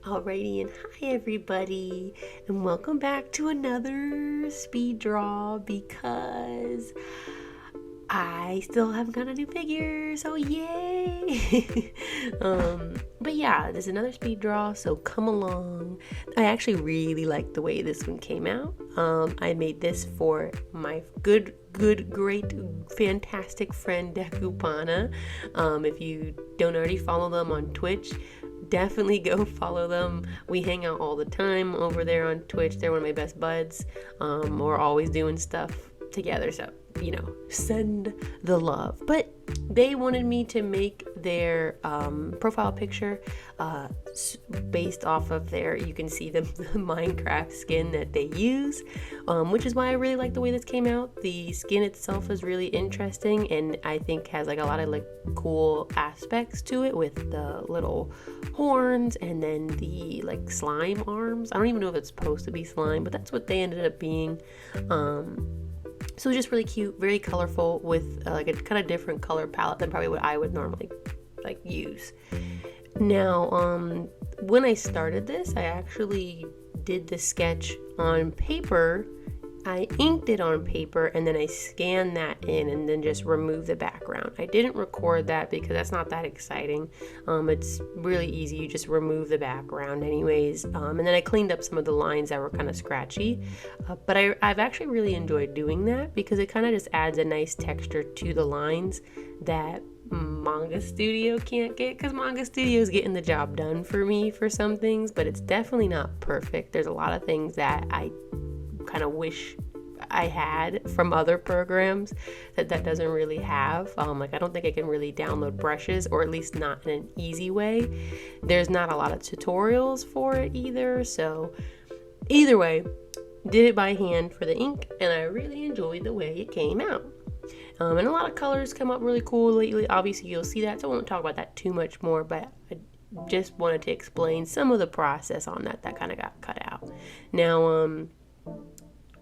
Alrighty, and hi everybody, and welcome back to another speed draw because I still haven't got a new figure, so yay! But yeah, there's another speed draw, so come along. I actually really like the way this one came out. I made this for my good, great, fantastic friend Dekupana. If you don't already follow them on Twitch, definitely go follow them. We hang out all the time over there on Twitch. They're one of my best buds. We're always doing stuff together, so send the love. But they wanted me to make their profile picture based off of their, you can see the Minecraft skin that they use, which is why I really like the way this came out. The skin itself is really interesting, and I think has like a lot of like cool aspects to it with the little horns and then the like slime arms. I don't even know if it's supposed to be slime, but that's what they ended up being. So just really cute, very colorful, with like a kind of different color palette than probably what I would normally like use. Now, when I started this, I actually did the sketch on paper. I inked it on paper and then I scanned that in and then just removed the background. I didn't record that because that's not that exciting. It's really easy. You just remove the background anyways. And then I cleaned up some of the lines that were kind of scratchy. But I've actually really enjoyed doing that because it kind of just adds a nice texture to the lines that Manga Studio can't get, because Manga Studio is getting the job done for me for some things, but it's definitely not perfect. There's a lot of things that I kind of wish I had from other programs that doesn't really have. Like I don't think I can really download brushes, or at least not in an easy way. There's not a lot of tutorials for it either. So either way, did it by hand for the ink, and I really enjoyed the way it came out. And a lot of colors come up really cool lately. Obviously you'll see that, so I won't talk about that too much more, but I just wanted to explain some of the process on that kind of got cut out. Now,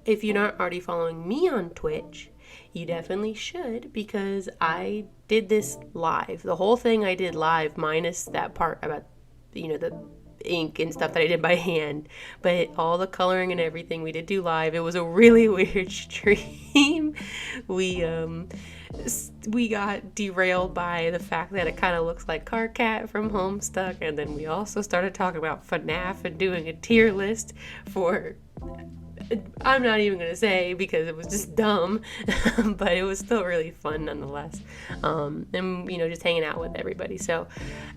if you're not already following me on Twitch, you definitely should, because I did this live. The whole thing I did live, minus that part about, the ink and stuff that I did by hand. But all the coloring and everything we did do live. It was a really weird stream. We got derailed by the fact that it kind of looks like Car Cat from Homestuck, and then we also started talking about FNAF and doing a tier list for... I'm not even going to say because it was just dumb, but it was still really fun nonetheless. And, just hanging out with everybody. So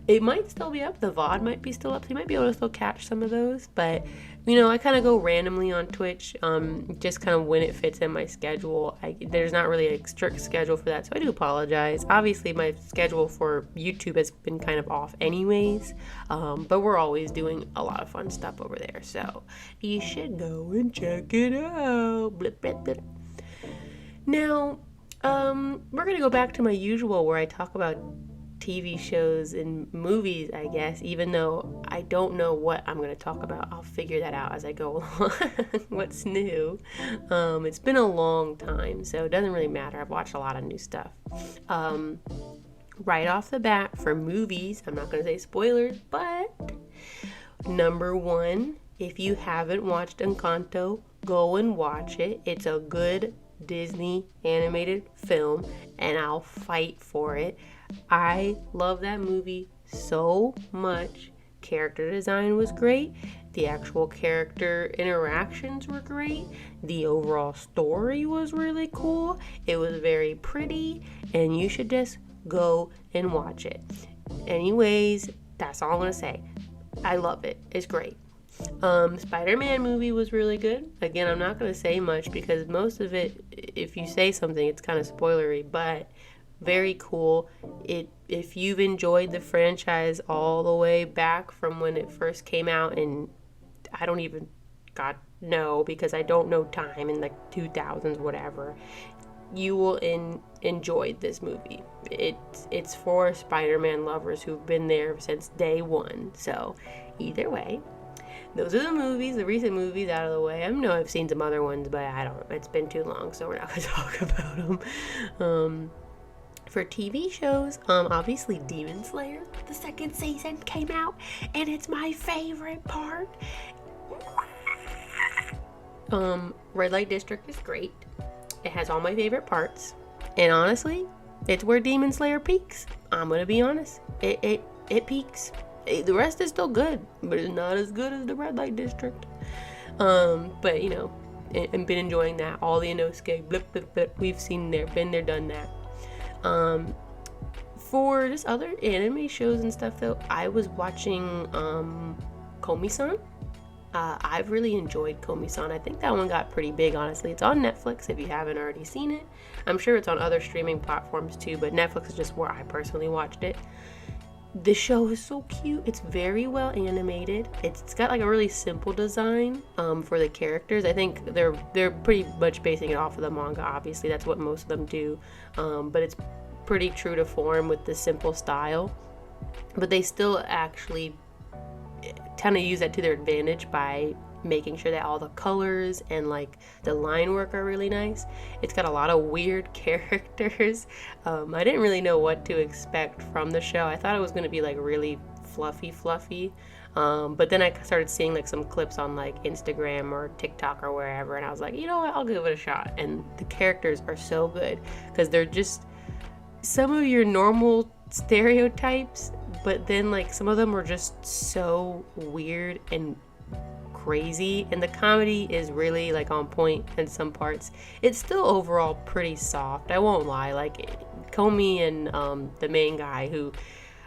it might still be up. The VOD might be still up. So you might be able to still catch some of those. But, I kind of go randomly on Twitch, just kind of when it fits in my schedule. There's not really a strict schedule for that, so I do apologize. Obviously, my schedule for YouTube has been kind of off anyways, but we're always doing a lot of fun stuff over there. So you should go and check it out. Blip, blip, blip. Now, we're going to go back to my usual where I talk about TV shows and movies, I guess, even though I don't know what I'm going to talk about. I'll figure that out as I go along. What's new? It's been a long time, so it doesn't really matter. I've watched a lot of new stuff. Right off the bat, for movies, I'm not going to say spoilers, but number one, if you haven't watched Encanto, go and watch it. It's a good Disney animated film, and I'll fight for it. I love that movie so much. Character design was great. The actual character interactions were great. The overall story was really cool. It was very pretty, and you should just go and watch it. Anyways, that's all I'm gonna say. I love it. It's great. Spider-Man movie was really good. Again, I'm not gonna say much because most of it, if you say something, it's kind of spoilery, but very cool. If you've enjoyed the franchise all the way back from when it first came out, and I don't even know because I don't know time in like 2000s, whatever, you will enjoy this movie. It's for Spider-Man lovers who've been there since day one. So either way, those are the movies, the recent movies out of the way. I know I've seen some other ones, but I don't. It's been too long, so we're not going to talk about them. For TV shows, obviously Demon Slayer, the second season came out, and it's my favorite part. Red Light District is great. It has all my favorite parts, and honestly, it's where Demon Slayer peaks. I'm gonna be honest. It peaks. The rest is still good, but it's not as good as the Red Light District. But you know, I've been enjoying that. All the Inosuke, blip, blip, blip. We've seen there, been there, done that. For just other anime shows and stuff though, I was watching Komi-san. I've really enjoyed Komi-san. I think that one got pretty big, honestly. It's on Netflix if you haven't already seen it. I'm sure it's on other streaming platforms too, but Netflix is just where I personally watched it. The show is so cute. It's very well animated. It's got like a really simple design for the characters. I think they're pretty much basing it off of the manga. Obviously, that's what most of them do. But it's pretty true to form with the simple style. But they still actually kind of use that to their advantage by making sure that all the colors and like the line work are really nice. It's got a lot of weird characters. I didn't really know what to expect from the show. I thought it was going to be like really fluffy. But then I started seeing like some clips on like Instagram or TikTok or wherever, and I was like, you know what, I'll give it a shot. And the characters are so good because they're just some of your normal stereotypes, but then like some of them are just so weird and crazy, and the comedy is really like on point in some parts. It's still overall pretty soft, I won't lie. Like Komi and the main guy, who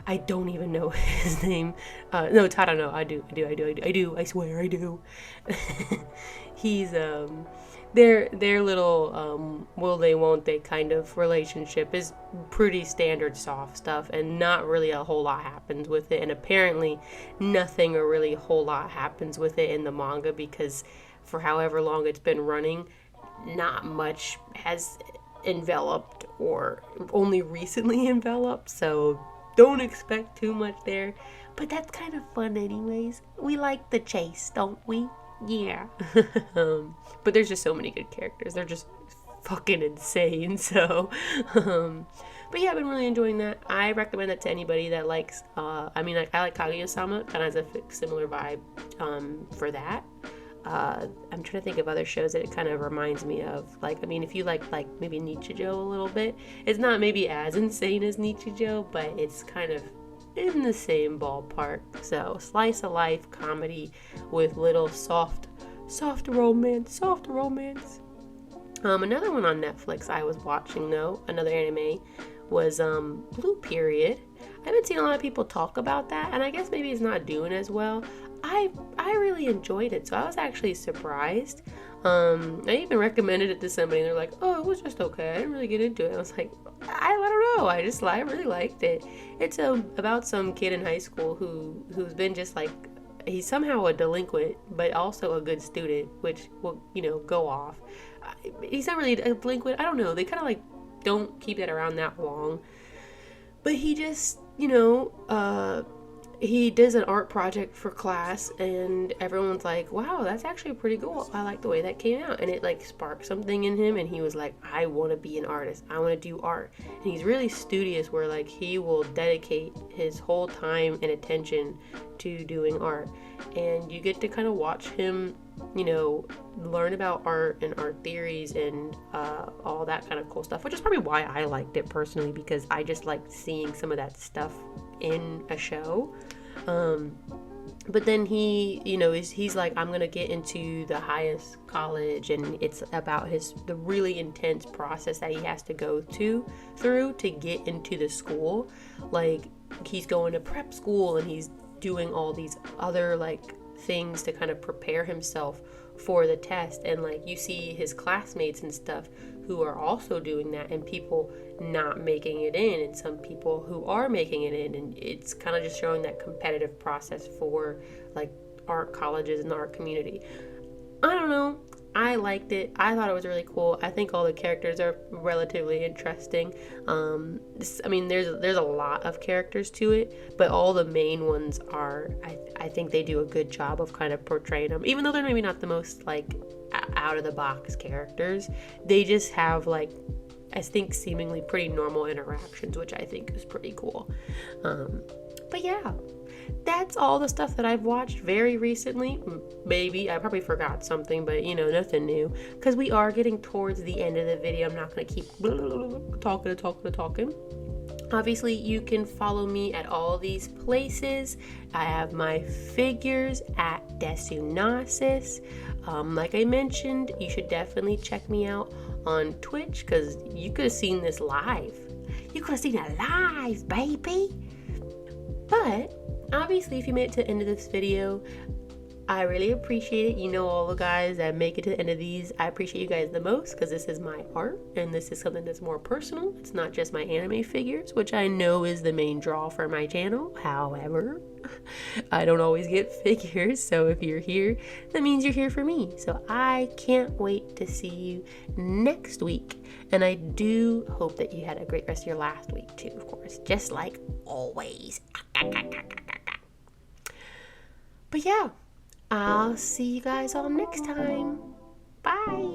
I don't even know his name. No, Tada, no, I do. I swear I do. He's their little will they won't they kind of relationship is pretty standard soft stuff, and not really a whole lot happens with it, and apparently nothing or really a whole lot happens with it in the manga, because for however long it's been running, not much has enveloped or only recently enveloped, so don't expect too much there. But that's kind of fun anyways. We like the chase, don't we? Yeah. But there's just so many good characters. They're just fucking insane. So but yeah, I've been really enjoying that. I recommend that to anybody that likes I like Kaguya-sama. Kind of has a similar vibe for that. I'm trying to think of other shows that it kind of reminds me of. Like, I mean, if you like maybe Nichijou a little bit, it's not maybe as insane as Nichijou, but it's kind of in the same ballpark. So slice of life comedy with little soft romance. Another one on Netflix I was watching though, another anime, was Blue Period. I haven't seen a lot of people talk about that, and I guess maybe it's not doing as well. I really enjoyed it, so I was actually surprised. I even recommended it to somebody, and they're like, "Oh, it was just okay. I didn't really get into it." I was like, I don't know. I really liked it. It's about some kid in high school who's been just like, he's somehow a delinquent, but also a good student, which will go off. He's not really a delinquent. I don't know. They kind of like don't keep that around that long. But he just, he does an art project for class, and everyone's like, wow, that's actually pretty cool. I like the way that came out. And it like sparked something in him, and he was like, I want to be an artist. I want to do art. And he's really studious, where like he will dedicate his whole time and attention to doing art. And you get to kind of watch him, learn about art and art theories and all that kind of cool stuff, which is probably why I liked it personally, because I just liked seeing some of that stuff in a show. But then he's like, I'm gonna get into the highest college, and it's about the really intense process that he has to go through to get into the school. Like, he's going to prep school, and he's doing all these other like things to kind of prepare himself for the test, and like you see his classmates and stuff who are also doing that, and people not making it in, and some people who are making it in, and it's kind of just showing that competitive process for like art colleges and the art community. I don't know, I liked it. I thought it was really cool. I think all the characters are relatively interesting. There's a lot of characters to it, but all the main ones are, I think they do a good job of kind of portraying them, even though they're maybe not the most like out of the box characters. They just have like I think, seemingly pretty normal interactions, which I think is pretty cool. But yeah, that's all the stuff that I've watched very recently. Maybe I probably forgot something, but you know, nothing new, because we are getting towards the end of the video. I'm not going to keep talking. Obviously, you can follow me at all these places. I have my figures at Desunasis. Like I mentioned, you should definitely check me out on Twitch, because you could have seen this live. You could have seen it live, baby. But obviously, if you made it to the end of this video, I really appreciate it. You know, all the guys that make it to the end of these, I appreciate you guys the most, because this is my art and this is something that's more personal. It's not just my anime figures, which I know is the main draw for my channel. However, I don't always get figures, so if you're here, that means you're here for me. So I can't wait to see you next week. And I do hope that you had a great rest of your last week too, of course, just like always. But yeah, I'll see you guys all next time. Bye.